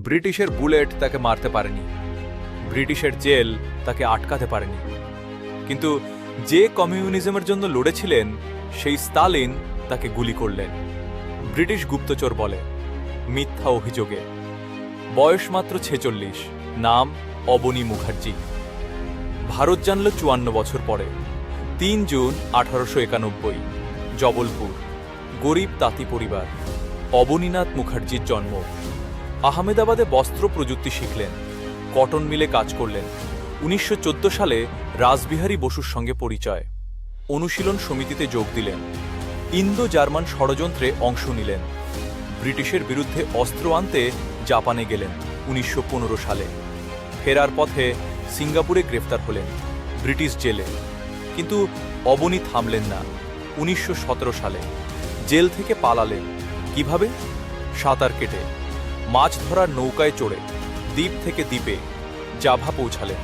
ব্রিটিশের বুলেট তাকে মারতে পারেনি, ব্রিটিশের জেল তাকে আটকাতে পারেনি, কিন্তু যে কমিউনিজমের জন্য লড়েছিলেন সেই স্তালিন তাকে গুলি করলেন। ব্রিটিশ গুপ্তচর বলে, মিথ্যা অভিযোগে। বয়স মাত্র 46, নাম অবনী মুখার্জি। ভারত জানল 54 বছর পরে, 3 জুন 1891, জবলপুর, গরিব তাঁতি পরিবার। অবনীনাথ মুখার্জির জন্ম। আহমেদাবাদে বস্ত্র প্রযুক্তি শিখলেন, কটন মিলে কাজ করলেন। 1914 সালে রাসবিহারী বসুর সঙ্গে পরিচয়, অনুশীলন সমিতিতে যোগ দিলেন। ইন্দো জার্মান ষড়যন্ত্রে অংশ নিলেন। ব্রিটিশের বিরুদ্ধে অস্ত্র আনতে জাপানে গেলেন 1915 সালে। ফেরার পথে সিঙ্গাপুরে গ্রেফতার হলেন, ব্রিটিশ জেলে। কিন্তু অবনী থামলেন না। 1917 সালে জেল থেকে পালালেন। কিভাবে? সাঁতার কেটে, মাছ ধরার নৌকায় চড়ে দ্বীপ থেকে দ্বীপে জাভা পৌঁছালেন।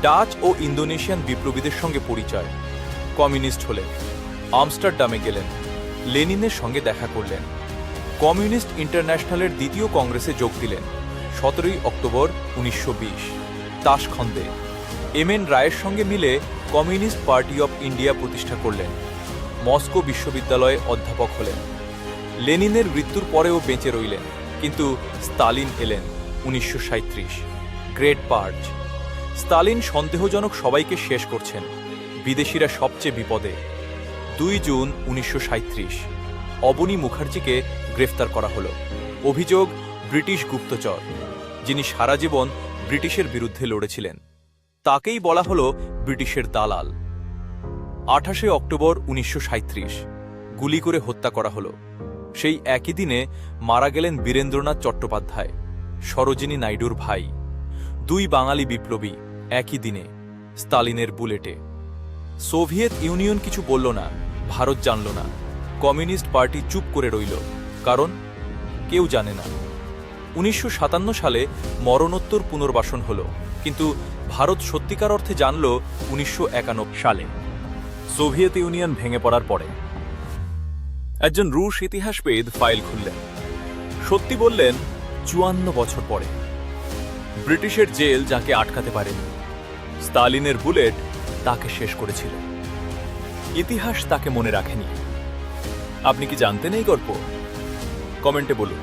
ডাচ ও ইন্দোনেশিয়ান বিপ্লবীদের সঙ্গে পরিচয়, কমিউনিস্ট হলেন। আমস্টারডামে গেলেন, লেনিনের সঙ্গে দেখা করলেন। কমিউনিস্ট ইন্টারন্যাশনালের দ্বিতীয় কংগ্রেসে যোগ দিলেন 17 অক্টোবর 1920, তাশখন্দে। এম.এন. রায়ের সঙ্গে মিলে কমিউনিস্ট পার্টি অব ইন্ডিয়া প্রতিষ্ঠা করলেন। মস্কো বিশ্ববিদ্যালয়ে অধ্যাপক হলেন। লেনিনের মৃত্যুর পরেও বেঁচে রইলেন, কিন্তু স্তালিন এলেন 1937, গ্রেট পার্জ। স্তালিন সন্দেহজনক সবাইকে শেষ করছেন, বিদেশিরা সবচেয়ে বিপদে। 2 জুন 1937 অবনী মুখার্জিকে গ্রেফতার করা হলো। অভিযোগ, ব্রিটিশ গুপ্তচর, যিনি সারা জীবন ব্রিটিশের বিরুদ্ধে লড়েছিলেন। তাকেই বলা হলো ব্রিটিশের দালাল। 28 অক্টোবর 1937 গুলি করে হত্যা করা হলো। সেই একই দিনে মারা গেলেন বীরেন্দ্রনাথ চট্টোপাধ্যায়, সরোজিনী নাইডুর ভাই। 2 বাঙালি বিপ্লবী একই দিনে, স্তালিনের বুলেটে। সোভিয়েত ইউনিয়ন কিছু বলল না, ভারত জানল না। কমিউনিস্ট পার্টি চুপ করে রইল, কারণ কেউ জানে না। 1957 সালে মরণোত্তর পুনর্বাসন হল, কিন্তু ভারত সত্যিকার অর্থে জানল 1991 সালে, সোভিয়েত ইউনিয়ন ভেঙে পড়ার পরে। একজন রুশ ইতিহাসবিদ ফাইল খুললেন, সত্যি বললেন 54 বছর পরে। ব্রিটিশের জেল যাকে আটকাতে পারেনি, স্তালিনের বুলেট তাকে শেষ করেছিল। ইতিহাস তাকে মনে রাখেনি। আপনি কি জানতেন এই গল্প? কমেন্টে বলুন।